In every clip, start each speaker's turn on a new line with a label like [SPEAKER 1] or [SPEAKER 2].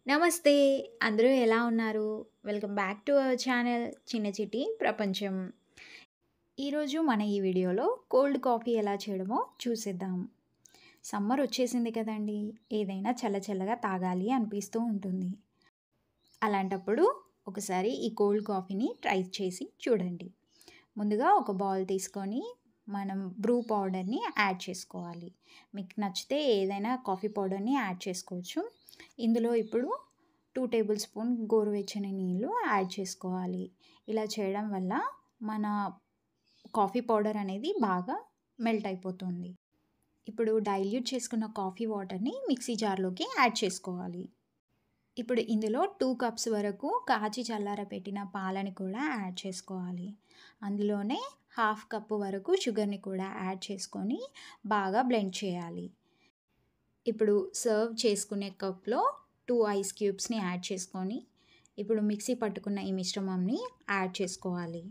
[SPEAKER 1] నమస్తే! అందరూ ఎలా ఉన్నారు? Welcome back to our channel చిన్న చిట్టి ప్రపంచం. ఈరోజు మన ఈ వీడియోలో కోల్డ్ కాఫీ ఎలా చేయడమో చూసేద్దాం. సమ్మర్ వచ్చేసింది కదండీ! ఏదైనా చల్లగా తాగాలి అనిపిస్తూ ఉంటుంది. అలాంటప్పుడు ఒకసారి ఈ కోల్డ్ కాఫీని ట్రై చేసి చూడండి. ముందుగా ఒక బౌల్ తీసుకొని మనం బ్రూ పౌడర్‌ని యాడ్ చేసుకోవాలి. మీకు నచ్చితే ఏదైనా కాఫీ పౌడర్‌ని యాడ్ చేసుకోవచ్చు. ఇందులో ఇప్పుడు 2 టేబుల్ స్పూన్ గోరువెచ్చని నీళ్ళు యాడ్ చేసుకోవాలి. ఇలా చేయడం వల్ల మన కాఫీ పౌడర్ అనేది బాగా మెల్ట్ అయిపోతుంది. ఇప్పుడు డైల్యూట్ చేసుకున్న కాఫీ వాటర్‌ని మిక్సీ జార్‌లోకి యాడ్ చేసుకోవాలి. ఇప్పుడు ఇందులో 2 కప్స్ వరకు కాచి చల్లారబెట్టిన పాలని కూడా యాడ్ చేసుకోవాలి. అందులోనే హాఫ్ కప్పు వరకు షుగర్‌ని కూడా యాడ్ చేసుకొని బాగా బ్లెండ్ చేయాలి. ఇప్పుడు సర్వ్ చేసుకునే కప్‌లో 2 ఐస్ క్యూబ్స్‌ని యాడ్ చేసుకొని ఇప్పుడు మిక్సీ పట్టుకున్న ఈ మిశ్రమంని యాడ్ చేసుకోవాలి.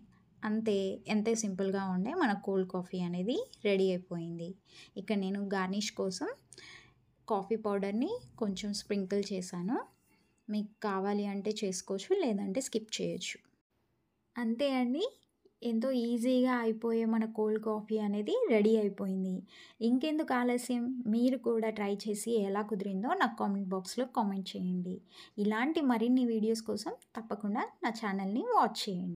[SPEAKER 1] అంతే, ఎంతో సింపుల్‌గా ఉండే మన కోల్డ్ కాఫీ అనేది రెడీ అయిపోయింది. ఇక్కడ నేను గార్నిష్ కోసం కాఫీ పౌడర్‌ని కొంచెం స్ప్రింకిల్ చేశాను. మీకు కావాలి అంటే చేసుకోవచ్చు, లేదంటే స్కిప్ చేయొచ్చు. అంతే అండి. ఎంతో ఈజీగా అయిపోయే మన కోల్డ్ కాఫీ అనేది రెడీ అయిపోయింది. ఇంకెందుకు ఆలస్యం, మీరు కూడా ట్రై చేసి ఎలా కుదిరిందో నాకు కామెంట్ బాక్స్‌లో కామెంట్ చేయండి. ఇలాంటి మరిన్ని వీడియోస్ కోసం తప్పకుండా నా ఛానల్‌ని వాచ్ చేయండి.